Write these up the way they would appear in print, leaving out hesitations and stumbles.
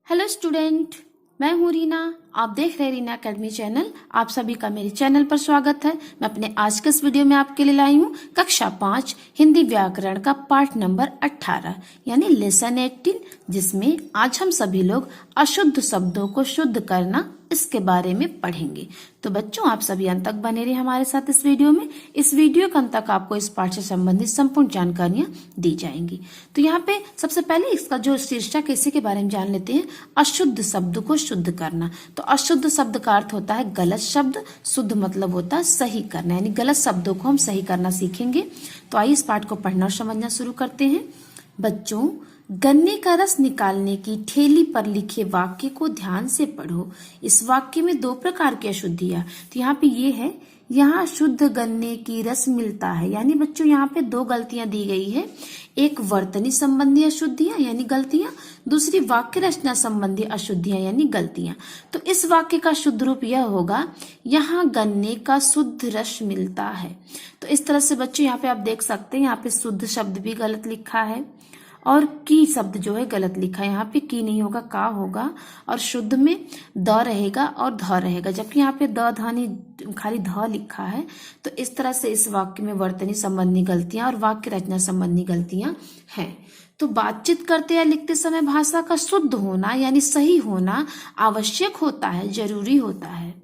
Hello student, मैं हूँ रीना। आप देख रहे हैं रीना अकेडमी चैनल। आप सभी का मेरे चैनल पर स्वागत है। मैं अपने आज के इस वीडियो में आपके लिए लाई हूँ कक्षा 5 हिंदी व्याकरण का पार्ट नंबर 18 यानी लेसन 18, जिसमें आज हम सभी लोग अशुद्ध शब्दों को शुद्ध करना इसके बारे में पढ़ेंगे। तो बच्चों, आप सभी अंत तक बने रहे हमारे साथ इस वीडियो में। इस वीडियो के अंत तक आपको इस पाठ से संबंधित संपूर्ण जानकारियां दी जाएंगी। तो यहाँ पे सबसे पहले इसका जो शीर्षक है इसी के बारे में जान लेते हैं, अशुद्ध शब्द को शुद्ध करना। तो अशुद्ध शब्द का अर्थ होता है गलत शब्द, शुद्ध मतलब होता है सही करना, यानी गलत शब्दों को हम सही करना सीखेंगे। तो आइए इस पाठ को पढ़ना और समझना शुरू करते हैं। बच्चों, गन्ने का रस निकालने की ठेली पर लिखे वाक्य को ध्यान से पढ़ो। इस वाक्य में दो प्रकार की अशुद्धियां, तो यहाँ पे ये है, यहाँ शुद्ध गन्ने की रस मिलता है, यानी बच्चों यहाँ पे दो गलतियां दी गई है। एक वर्तनी संबंधी अशुद्धियां यानी गलतियां, दूसरी वाक्य रचना संबंधी अशुद्धियां यानी गलतियां। तो इस वाक्य का शुद्ध रूप यह होगा, यहाँ गन्ने का शुद्ध रस मिलता है। तो इस तरह से बच्चों यहाँ पे आप देख सकते हैं, यहाँ पे शुद्ध शब्द भी गलत लिखा है और की शब्द जो है गलत लिखा है। यहाँ पे की नहीं होगा, का होगा, और शुद्ध में द रहेगा और ध रहेगा, जबकि यहाँ पे द ध नहीं, खाली ध लिखा है। तो इस तरह से इस वाक्य में वर्तनी संबंधी गलतियां और वाक्य रचना संबंधी गलतियां हैं। तो बातचीत करते या लिखते समय भाषा का शुद्ध होना यानी सही होना आवश्यक होता है, जरूरी होता है।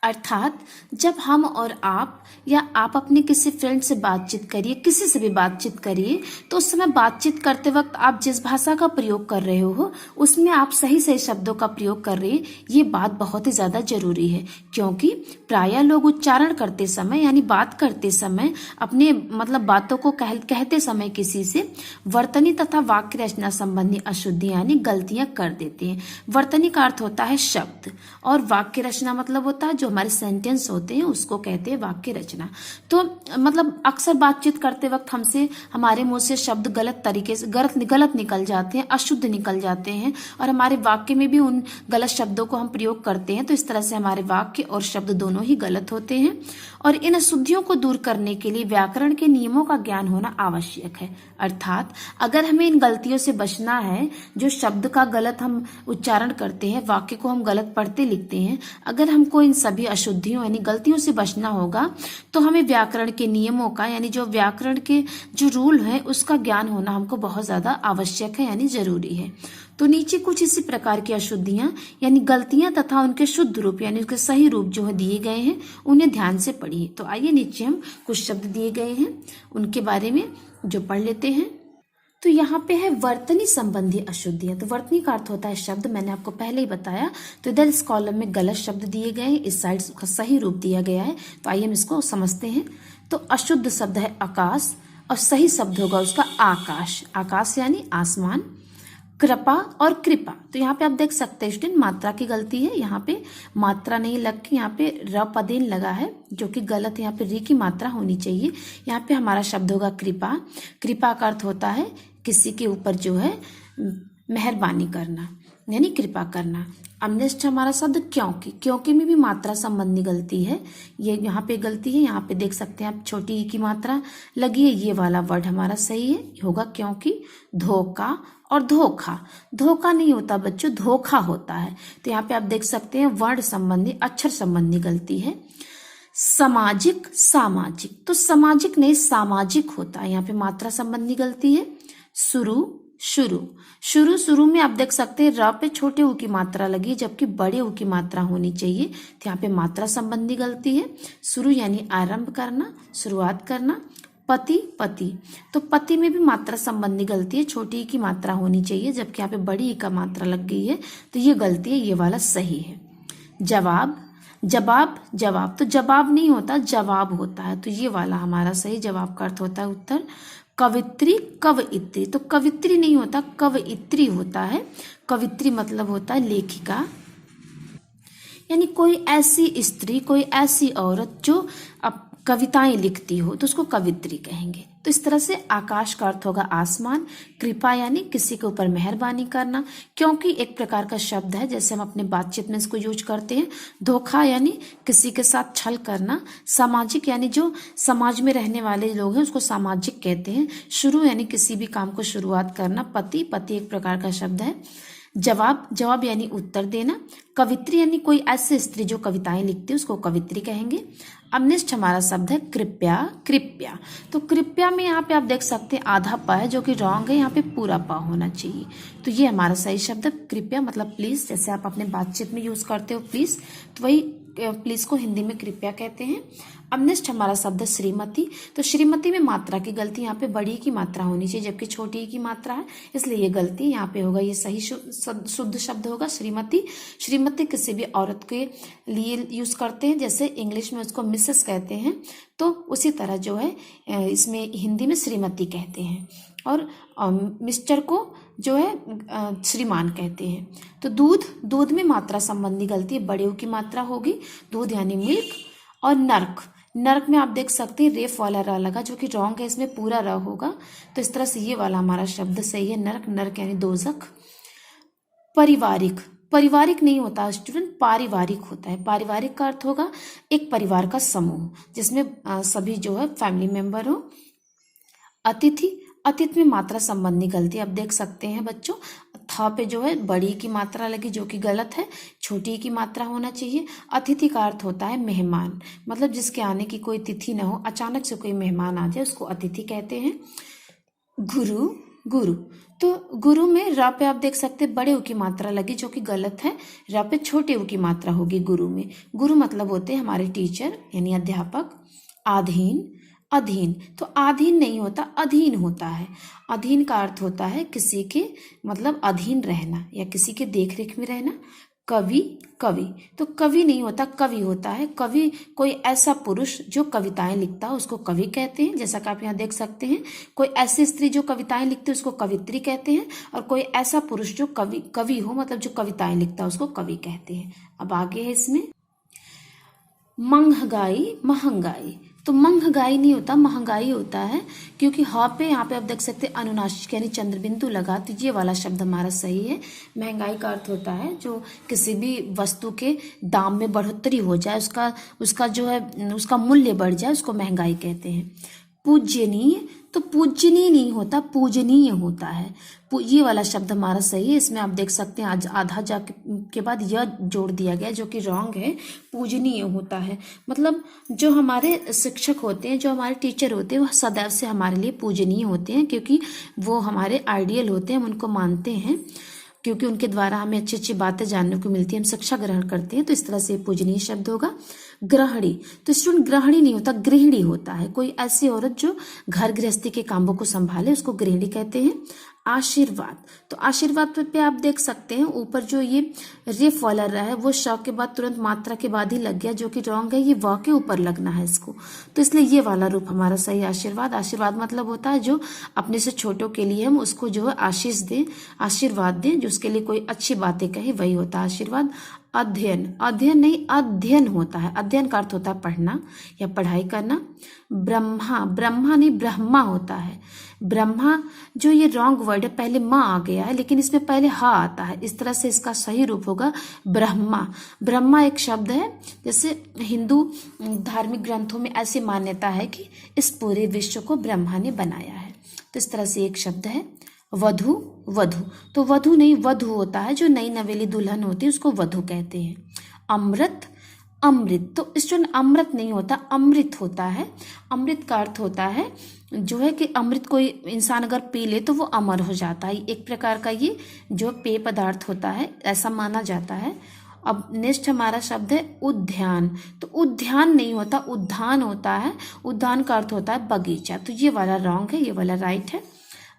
अर्थात जब हम और आप या आप अपने किसी फ्रेंड से बातचीत करिए, किसी से भी बातचीत करिए, तो उस समय बातचीत करते वक्त आप जिस भाषा का प्रयोग कर रहे हो उसमें आप सही सही शब्दों का प्रयोग कर रहे हैं। ये बात बहुत ही ज्यादा जरूरी है, क्योंकि प्रायः लोग उच्चारण करते समय यानी बात करते समय अपने मतलब बातों को कहते समय किसी से वर्तनी तथा वाक्य रचना संबंधी अशुद्धि यानी गलतियां कर देते हैं। वर्तनी का अर्थ होता है शब्द और वाक्य रचना मतलब होता है जो हमारे सेंटेंस होते हैं उसको कहते हैं वाक्य रचना। तो मतलब अक्सर बातचीत करते वक्त हमसे हमारे मुंह से शब्द गलत तरीके से गलत निकल जाते हैं, अशुद्ध निकल जाते हैं, और हमारे वाक्य में भी उन गलत शब्दों को हम प्रयोग करते हैं। तो इस तरह से हमारे वाक्य और शब्द दोनों ही गलत होते हैं। और इन अशुद्धियों को दूर करने के लिए व्याकरण के नियमों का ज्ञान होना आवश्यक है। अर्थात अगर हमें इन गलतियों से बचना है, जो शब्द का गलत हम उच्चारण करते हैं, वाक्य को हम गलत पढ़ते लिखते हैं, अगर हमको इन सभी अशुद्धियों यानी गलतियों से बचना होगा तो हमें व्याकरण के नियमों का यानी जो व्याकरण के जो रूल है उसका ज्ञान होना हमको बहुत ज्यादा आवश्यक है यानी जरूरी है। तो नीचे कुछ इसी प्रकार की अशुद्धियां यानी गलतियां तथा उनके शुद्ध रूप यानी उसके सही रूप जो है दिए गए हैं, उन्हें ध्यान से पढ़िए। तो आइए नीचे हम कुछ शब्द दिए गए हैं उनके बारे में जो पढ़ लेते हैं। तो यहाँ पे है वर्तनी संबंधी अशुद्धियां। तो वर्तनी का अर्थ होता है शब्द, मैंने आपको पहले ही बताया। तो इधर इस कॉलम में गलत शब्द दिए गए हैं, इस साइड उसका सही रूप दिया गया है। तो आइए हम इसको समझते हैं। तो अशुद्ध शब्द है आकाश और सही शब्द होगा उसका आकाश। आकाश यानी आसमान। कृपा और कृपा, तो यहाँ पे आप देख सकते हैं स्टूडेंट मात्रा की गलती है, यहाँ पे मात्रा नहीं लग के यहाँ पे र पदेन लगा है जो कि गलत है। यहाँ पे री की मात्रा होनी चाहिए। यहाँ पे हमारा शब्द होगा कृपा। कृपा का अर्थ होता है किसी के ऊपर जो है मेहरबानी करना यानी कृपा करना। अब नेक्स्ट हमारा शब्द क्योंकि। क्योंकि में भी मात्रा संबंधी गलती है, ये यहाँ पे गलती है। यहाँ पे देख सकते हैं आप छोटी ई की मात्रा लगी है, ये वाला वर्ड हमारा सही है, होगा क्योंकि। धोखा और धोखा, धोखा नहीं होता बच्चों, धोखा होता है। तो यहाँ पे आप देख सकते हैं वर्ण संबंधी अक्षर संबंधी गलती है। सामाजिक सामाजिक, तो सामाजिक नहीं सामाजिक होता है, यहाँ पे मात्रा संबंधी गलती है। शुरू शुरू, शुरू शुरू में आप देख सकते हैं र पे छोटे ऊ की मात्रा लगी जबकि बड़े ऊ की मात्रा होनी चाहिए। तो यहाँ पे मात्रा संबंधी गलती है। शुरू यानी आरंभ करना, शुरुआत करना। पति पति, तो पति में भी मात्रा संबंधी गलती है, छोटी ई की मात्रा होनी चाहिए जबकि यहाँ पे बड़ी ई का मात्रा लग गई है। तो ये गलती है, ये वाला सही है। जवाब जवाब जवाब, तो जवाब नहीं होता जवाब होता है, तो ये वाला हमारा सही। जवाब का अर्थ होता है उत्तर। कवित्री कवयित्री, तो कवित्री नहीं होता कवयित्री होता है। कवित्री मतलब होता है लेखिका, यानी कोई ऐसी स्त्री, कोई ऐसी औरत जो अब कविताएं लिखती हो तो उसको कवित्री कहेंगे। तो इस तरह से आकाश का अर्थ होगा आसमान। कृपा यानी किसी के ऊपर मेहरबानी करना, क्योंकि एक प्रकार का शब्द है जैसे हम अपने बातचीत में इसको यूज करते हैं। धोखा यानी किसी के साथ छल करना। सामाजिक यानी जो समाज में रहने वाले लोग हैं उसको सामाजिक कहते हैं। शुरू यानी किसी भी काम को शुरुआत करना। पति पति एक प्रकार का शब्द है। जवाब यानी उत्तर देना। कवित्री यानी कोई ऐसी स्त्री जो कविताएं लिखती है उसको कवित्री कहेंगे। अब नेक्स्ट हमारा शब्द है कृपया। कृपया, तो कृपया में यहाँ पे आप देख सकते हैं आधा प है जो कि रॉन्ग है, यहाँ पे पूरा प होना चाहिए। तो ये हमारा सही शब्द है कृपया, मतलब प्लीज, जैसे आप अपने बातचीत में यूज करते हो प्लीज, तो वही प्लीज को हिंदी में कृपया कहते हैं। अब नेक्स्ट हमारा शब्द है श्रीमती। तो श्रीमती में मात्रा की गलती, यहाँ पे बड़ी की मात्रा होनी चाहिए जबकि छोटी की मात्रा है, इसलिए ये गलती यहाँ पे होगा। ये सही शुद्ध शब्द होगा श्रीमती। श्रीमती किसी भी औरत के लिए यूज करते हैं, जैसे इंग्लिश में उसको मिसेस कहते हैं, तो उसी तरह जो है इसमें हिंदी में श्रीमती कहते हैं। और मिस्टर को जो है श्रीमान कहते हैं। तो दूध में मात्रा संबंधी गलती बड़े की मात्रा होगी, दूध यानी मिल्क। और नर्क में आप देख सकते हैं रेफ वाला र लगा जो कि रॉन्ग है, इसमें पूरा र होगा। तो इस तरह से ये वाला हमारा शब्द सही है, नर्क यानी दोजख। पारिवारिक नहीं होता स्टूडेंट, पारिवारिक होता है। पारिवारिक का अर्थ होगा एक परिवार का समूह जिसमें सभी जो है फैमिली मेंबर हो। अतिथि में मात्रा संबंधी गलती आप देख सकते हैं बच्चों, था पे जो है बड़ी की मात्रा लगी जो कि गलत है, छोटी की मात्रा होना चाहिए। अतिथि का अर्थ होता है मेहमान, मतलब जिसके आने की कोई तिथि न हो, अचानक से कोई मेहमान आ जाए उसको अतिथि कहते हैं। गुरु, तो गुरु में रा पे आप देख सकते हैं बड़े ऊ की मात्रा लगी जो कि गलत है, रा पे छोटे ऊ की मात्रा होगी गुरु में। गुरु मतलब होते हैं हमारे टीचर यानी अध्यापक। अधीन, तो अधीन नहीं होता, अधीन होता है। अधीन का अर्थ होता है किसी के मतलब अधीन रहना या किसी के देख रेख में रहना। कवि, तो कवि नहीं होता, कवि होता है। कवि कोई ऐसा पुरुष जो कविताएं लिखता है उसको कवि कहते हैं, जैसा कि आप यहाँ देख सकते हैं। कोई ऐसी स्त्री जो कविताएं लिखती है उसको कवित्री कहते हैं। और कोई ऐसा पुरुष जो कवि हो मतलब जो कविताएं लिखता है उसको कवि कहते हैं। अब आगे है इसमें महंगाई, तो महंगाई नहीं होता, महंगाई होता है, क्योंकि पे यहाँ पे आप देख सकते हैं अनुनासिक यानी चंद्रबिंदु लगा, तो ये वाला शब्द हमारा सही है। महंगाई का अर्थ होता है जो किसी भी वस्तु के दाम में बढ़ोतरी हो जाए, उसका जो है उसका मूल्य बढ़ जाए, उसको महंगाई कहते हैं। पूज्यनीय, तो पूजनीय नहीं होता, पूजनीय होता है। ये वाला शब्द हमारा सही है। इसमें आप देख सकते हैं आज आधा जा के बाद यह जोड़ दिया गया जो कि रॉन्ग है। पूजनीय होता है मतलब जो हमारे शिक्षक होते हैं, जो हमारे टीचर होते हैं, वह सदैव से हमारे लिए पूजनीय होते हैं, क्योंकि वो हमारे आइडियल होते हैं, हम उनको मानते हैं, क्योंकि उनके द्वारा हमें अच्छी अच्छी बातें जानने को मिलती है, हम शिक्षा ग्रहण करते हैं। तो इस तरह से पूजनीय शब्द होगा। गृहिणी, तो स्टूडेंट गृहिणी नहीं होता, गृहिणी होता है। कोई ऐसी औरत जो घर गृहस्थी के कामों को संभाले उसको गृहिणी कहते हैं। आशीर्वाद, तो आशीर्वाद पे आप देख सकते हैं ऊपर जो ये रेफ वाला रहा है वो श के बाद तुरंत मात्रा के बाद ही लग गया जो कि रॉन्ग है, ये व के ऊपर लगना है इसको, तो इसलिए ये वाला रूप हमारा सही है आशीर्वाद। आशीर्वाद मतलब होता है जो अपने से छोटों के लिए हम उसको जो है आशीष दें, आशीर्वाद दें, जो उसके लिए कोई अच्छी बातें कहे, वही होता है आशीर्वाद। अध्ययन नहीं, अध्ययन होता है। अध्ययन का अर्थ होता है पढ़ना या पढ़ाई करना। ब्रह्मा नहीं, ब्रह्मा होता है। ब्रह्मा जो ये रॉन्ग वर्ड है, पहले माँ आ गया है लेकिन इसमें पहले हा आता है, इस तरह से इसका सही रूप होगा ब्रह्मा एक शब्द है। जैसे हिंदू धार्मिक ग्रंथों में ऐसी मान्यता है कि इस पूरे विश्व को ब्रह्मा ने बनाया है, तो इस तरह से एक शब्द है। वधु, तो वधु नहीं, वधु होता है जो नई नवेली दुल्हन होती है उसको वधु कहते हैं। अमृत, तो स्टूडेंट अमृत नहीं होता, अमृत होता है। अमृत का अर्थ होता है जो है कि अमृत कोई इंसान अगर पी ले तो वो अमर हो जाता है, एक प्रकार का ये जो पेय पदार्थ होता है ऐसा माना जाता है। अब नेक्स्ट हमारा शब्द है उद्यान, तो उद्यान नहीं होता, उद्यान होता है। उद्यान का अर्थ होता है बगीचा, तो ये वाला रॉन्ग है, ये वाला राइट है।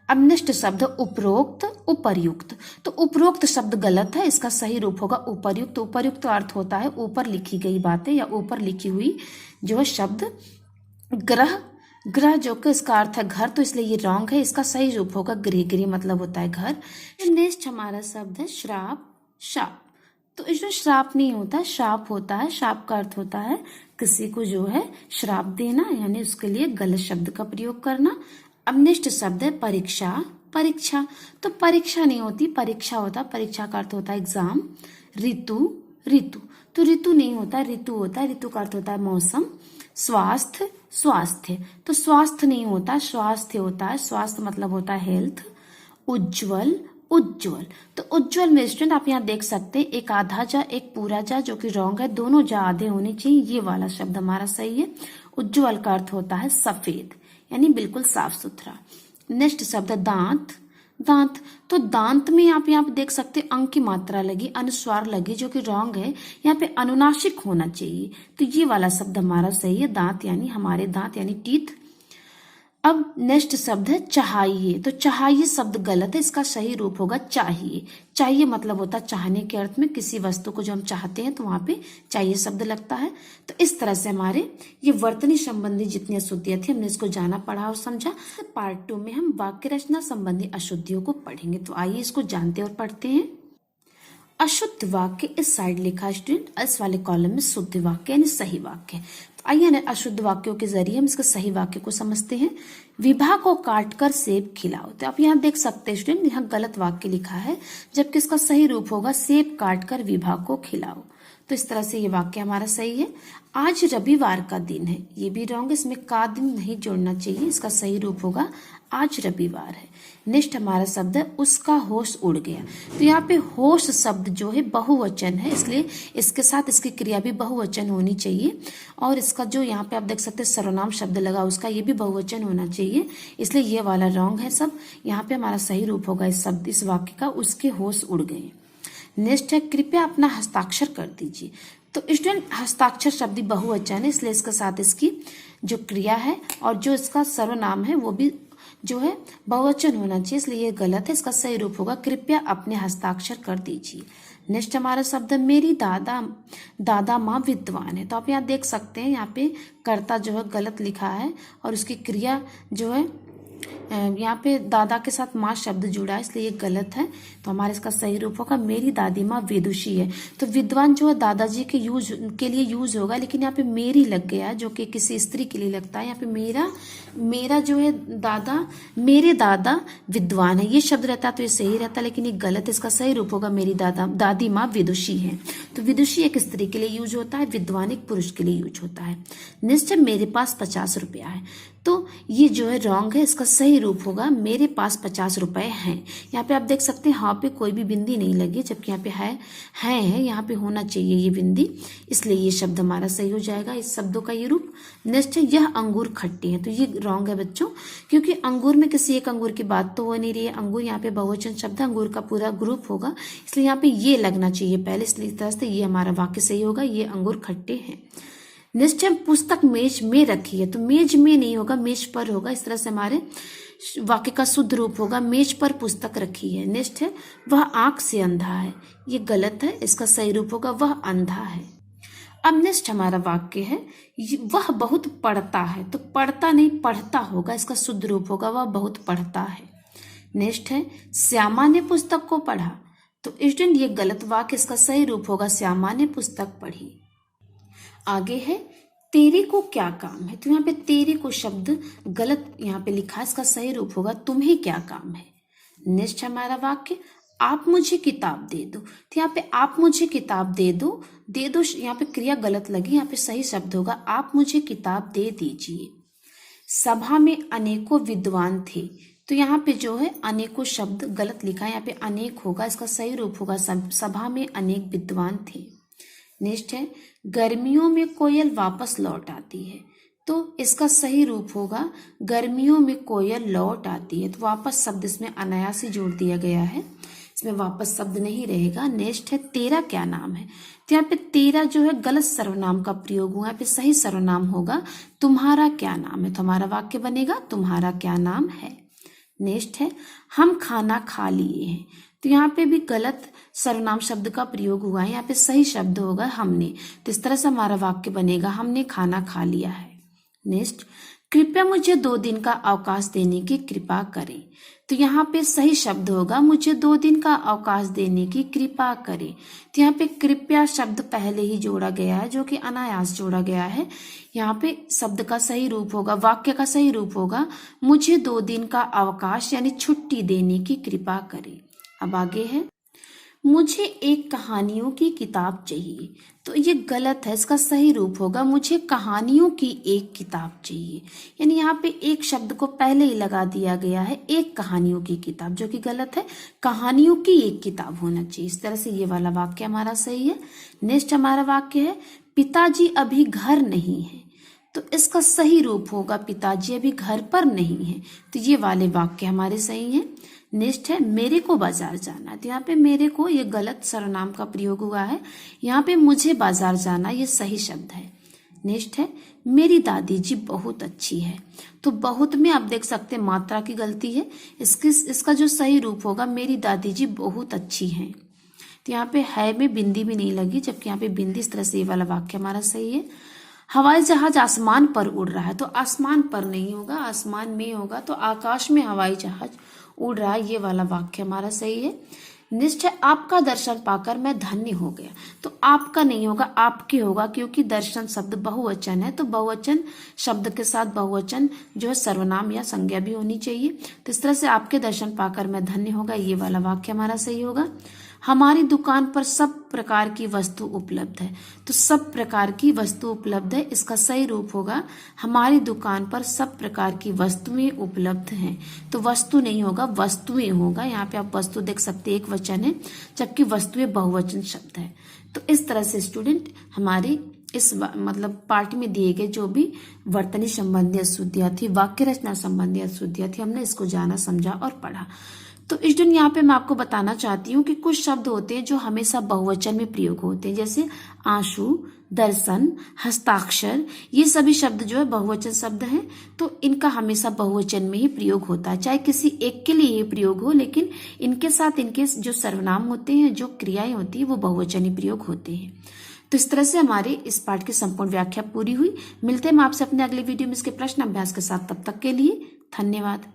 अब नेक्स्ट शब्द उपरोक्त, उपर्युक्त, तो उपरोक्त शब्द गलत है, इसका सही रूप होगा उपर्युक्त। उपर्युक्त का अर्थ होता है ऊपर लिखी गई बातें या ऊपर लिखी हुई जो है शब्द। ग्रह जो कि इसका अर्थ है घर, तो इसलिए ये रॉन्ग है, इसका सही रूप होगा गृह मतलब होता है घर। नेक्स्ट हमारा शब्द है शाप, तो इसमें श्राप नहीं होता, शाप होता है। शाप का अर्थ होता है किसी को जो है श्राप देना, यानी उसके लिए गलत शब्द का प्रयोग करना। अब नेक्स्ट शब्द है परीक्षा, तो परीक्षा नहीं होती, परीक्षा होता, परीक्षा का अर्थ होता है एग्जाम। ऋतु, तो ऋतु नहीं होता, ऋतु होता है, ऋतु का अर्थ होता है मौसम। स्वास्थ्य, तो स्वास्थ्य नहीं होता, स्वास्थ्य होता है, स्वास्थ्य मतलब होता है हेल्थ। उज्ज्वल। तो उज्ज्वल में स्टूडेंट आप यहाँ देख सकते हैं एक आधा जा एक पूरा जा, जो कि रॉन्ग है, दोनों जा आधे होने चाहिए, ये वाला शब्द हमारा सही है। उज्ज्वल का अर्थ होता है सफेद, यानी बिल्कुल साफ सुथरा। नेक्स्ट शब्द दांत। दांत, तो दांत में आप यहाँ पे देख सकते हैं अंक की मात्रा लगी, अनुस्वार लगी, जो कि रॉन्ग है। यहाँ पे अनुनासिक होना चाहिए, तो ये वाला शब्द हमारा सही है। दांत यानी हमारे दांत यानी टीथ। अब नेक्स्ट शब्द है चाहिए। तो चाहिए शब्द गलत है, इसका सही रूप होगा चाहिए। चाहिए मतलब होता है चाहने के अर्थ में, किसी वस्तु को जो हम चाहते हैं तो वहां पे चाहिए शब्द लगता है। तो इस तरह से हमारे ये वर्तनी संबंधी जितनी अशुद्धियां थी हमने इसको जाना, पढ़ा और समझा। पार्ट 2 में हम वाक्य रचना संबंधी अशुद्धियों को पढ़ेंगे। तो आइए इसको जानते और पढ़ते हैं। अशुद्ध वाक्य इस साइड लिखा स्टूडेंट, इस वाले कॉलम में शुद्ध वाक्य यानी सही वाक्य। तो आइए ना अशुद्ध वाक्यों के जरिए हम इसके सही वाक्य को समझते हैं। विभा को काटकर सेब खिलाओ। तो आप यहाँ देख सकते हैं स्टूडेंट, यहाँ गलत वाक्य लिखा है, जबकि इसका सही रूप होगा सेब काटकर विभा को खिलाओ। तो इस तरह से ये वाक्य हमारा सही है। आज रविवार का दिन है, ये भी रॉन्ग है, इसमें का दिन नहीं जोड़ना चाहिए, इसका सही रूप होगा आज रविवार है। नेक्स्ट हमारा शब्द है उसका होश उड़ गया। तो यहाँ पे होश शब्द जो है बहुवचन है, इसलिए इसके साथ इसकी क्रिया भी बहुवचन होनी चाहिए। और इसका जो यहाँ पे आप देख सकते हैं सर्वनाम शब्द लगा उसका, ये भी बहुवचन होना चाहिए, इसलिए ये वाला रॉन्ग है सब। यहाँ पे हमारा सही रूप होगा इस शब्द, इस वाक्य का, उसके होश उड़ गए। नेक्स्ट है कृपया अपना हस्ताक्षर कर दीजिए। तो स्टूडेंट हस्ताक्षर शब्द बहुवचन है, इसलिए इसके साथ इसकी जो क्रिया है और जो इसका सर्वनाम है वो भी जो है बहुवचन होना चाहिए, इसलिए ये गलत है। इसका सही रूप होगा कृपया अपने हस्ताक्षर कर दीजिए। नेक्स्ट हमारा शब्द है मेरी दादा माँ विद्वान है। तो आप यहाँ देख सकते हैं, यहाँ पे कर्ता जो है गलत लिखा है और उसकी क्रिया जो है यहाँ पे दादा के साथ माँ शब्द जुड़ा है, इसलिए ये गलत है। तो हमारे इसका सही रूप होगा मेरी दादी माँ विदुषी है। तो विद्वान जो है दादाजी के लिए यूज होगा, लेकिन यहाँ पे मेरी लग गया है, जो कि किसी स्त्री के लिए लगता है। यहाँ पे मेरा जो है मेरे दादा विद्वान है, ये शब्द रहता तो ये सही रहता, लेकिन ये गलत है। इसका सही रूप होगा मेरी दादी माँ विदुषी है। तो विदुषी एक स्त्री के लिए यूज होता है, विद्वान एक पुरुष के लिए यूज होता है। नेक्स्ट मेरे पास 50 रुपया है। तो ये जो है रॉन्ग है, इसका सही रूप होगा मेरे पास 50 रुपए हैं। यहाँ पे आप देख सकते हैं हाँ पे कोई भी बिंदी नहीं लगी, जबकि यहाँ पे है यहाँ पे होना चाहिए ये बिंदी, इसलिए ये शब्द हमारा सही हो जाएगा, इस शब्दों का ये रूप। नेक्स्ट है यह अंगूर खट्टे हैं। तो ये रॉन्ग है बच्चों, क्योंकि अंगूर में किसी एक अंगूर की बात तो हो नहीं रही है। अंगूर यहाँ पे बहुवचन शब्द है, अंगूर का पूरा ग्रुप होगा, इसलिए यहाँ पे ये लगना चाहिए पहले, इसलिए इस तरह से ये हमारा वाक्य सही होगा, ये अंगूर खट्टे हैं। नेक्स्ट है पुस्तक मेज में रखी है। तो मेज में नहीं होगा, मेज पर होगा, इस तरह से हमारे वाक्य का शुद्ध रूप होगा मेज पर पुस्तक रखी है। नेक्स्ट है वह आंख से अंधा है। ये गलत है, इसका सही रूप होगा वह अंधा है। अब नेक्स्ट हमारा वाक्य है वह बहुत पढ़ता है। तो पढ़ता नहीं पढ़ता होगा, इसका शुद्ध रूप होगा वह बहुत पढ़ता है। नेक्स्ट है श्यामा ने पुस्तक को पढ़ा। तो स्टूडेंट ये गलत वाक्य, इसका सही रूप होगा श्यामा ने पुस्तक पढ़ी। आगे है तेरे को क्या काम है। तो यहाँ पे तेरे को शब्द गलत यहाँ पे लिखा है, इसका सही रूप होगा तुम्हें क्या काम है। नेक्स्ट हमारा वाक्य आप मुझे किताब दे दो। तो यहाँ पे आप मुझे किताब दे दो यहाँ पे क्रिया गलत लगी, यहाँ पे सही शब्द होगा आप मुझे किताब दे दीजिए। सभा में अनेकों विद्वान थे। तो यहाँ पे जो है अनेकों शब्द गलत लिखा है, यहाँ पे अनेक होगा, इसका सही रूप होगा सभा में अनेक विद्वान थे। नेक्स्ट है गर्मियों में कोयल वापस लौट आती है। तो इसका सही रूप होगा गर्मियों में कोयल लौट आती है। तो वापस शब्द इसमें अनायास ही जोड़ दिया गया है, इसमें वापस शब्द नहीं रहेगा। नेक्स्ट है तेरा क्या नाम है। तो यहाँ पे तेरा जो है गलत सर्वनाम का प्रयोग हुआ, यहाँ पे सही सर्वनाम होगा तुम्हारा क्या नाम है। तो हमारा वाक्य बनेगा तुम्हारा क्या नाम है। नेक्स्ट है हम खाना खा लिए हैं। तो यहाँ पे भी गलत सर्वनाम शब्द का प्रयोग हुआ है, यहाँ पे सही शब्द होगा हमने। तो इस तरह से हमारा वाक्य बनेगा हमने खाना खा लिया है। नेक्स्ट कृपया मुझे 2 दिन का अवकाश देने की कृपा करें। तो यहाँ पे सही शब्द होगा मुझे 2 दिन का अवकाश देने की कृपा करें। तो यहाँ पे कृपया शब्द पहले ही जोड़ा गया है, जो कि अनायास जोड़ा गया है। यहाँ पे शब्द का सही रूप होगा, वाक्य का सही रूप होगा मुझे 2 दिन का अवकाश यानी छुट्टी देने की कृपा करें। अब आगे है मुझे एक कहानियों की किताब चाहिए। तो ये गलत है, इसका सही रूप होगा मुझे कहानियों की एक किताब चाहिए। यानी यहाँ पे एक शब्द को पहले ही लगा दिया गया है, एक कहानियों की किताब, जो कि गलत है। कहानियों की एक किताब होना चाहिए। इस तरह से ये वाला वाक्य हमारा सही है। नेक्स्ट हमारा वाक्य है, पिताजी अभी घर नहीं है। तो इसका सही रूप होगा, पिताजी अभी घर पर नहीं है। तो ये वाले वाक्य हमारे सही हैं। नेक्स्ट है, मेरे को बाजार जाना। तो यहाँ पे मेरे को ये गलत सर्वनाम का प्रयोग हुआ है। यहाँ पे मुझे बाजार जाना ये सही शब्द है। नेक्स्ट है, मेरी दादी जी बहुत अच्छी है। तो बहुत में आप देख सकते हैं मात्रा की गलती है। इसका जो सही रूप होगा, मेरी दादी जी बहुत अच्छी हैं। तो यहाँ पे है में बिंदी भी नहीं लगी, जबकि यहाँ पे बिंदी। इस तरह से ये वाला वाक्य हमारा सही है। हवाई जहाज आसमान पर उड़ रहा है। तो आसमान पर नहीं होगा, आसमान में होगा। तो आकाश में हवाई जहाज उड़ रहा है, ये वाला वाक्य हमारा सही है। नेक्स्ट है, आपका दर्शन पाकर मैं धन्य हो गया। तो आपका नहीं होगा, आपके होगा, क्योंकि दर्शन शब्द बहुवचन है। तो बहुवचन शब्द के साथ बहुवचन जो है सर्वनाम या संज्ञा भी होनी चाहिए। तो इस तरह से आपके दर्शन पाकर मैं धन्य होगा, ये वाला वाक्य हमारा सही होगा। हमारी दुकान पर सब प्रकार की वस्तु उपलब्ध है। तो सब प्रकार की वस्तु उपलब्ध है, इसका सही रूप होगा, हमारी दुकान पर सब प्रकार की वस्तुएं उपलब्ध हैं। तो वस्तु नहीं होगा, वस्तुएं होगा। यहाँ पे आप वस्तु देख सकते हैं, एक वचन है, जबकि वस्तुएं बहुवचन शब्द है। तो इस तरह से स्टूडेंट हमारे इस मतलब पार्ट में दिए गए जो भी वर्तनी संबंधी अशुद्धियां थी, वाक्य रचना संबंधी अशुद्धियां थी, हमने इसको जाना, समझा और पढ़ा। तो स्टूडेंट यहाँ पे मैं आपको बताना चाहती हूँ कि कुछ शब्द होते हैं जो हमेशा बहुवचन में प्रयोग होते हैं, जैसे आंसू, दर्शन, हस्ताक्षर। ये सभी शब्द जो है बहुवचन शब्द हैं। तो इनका हमेशा बहुवचन में ही प्रयोग होता है, चाहे किसी एक के लिए ही प्रयोग हो, लेकिन इनके साथ इनके जो सर्वनाम होते हैं, जो क्रियाएं होती है, वो बहुवचन ही प्रयोग होते हैं। तो इस तरह से हमारे इस पाठ की संपूर्ण व्याख्या पूरी हुई। मिलते हैं हम आपसे अपने अगले वीडियो में इसके प्रश्न अभ्यास के साथ। तब तक के लिए धन्यवाद।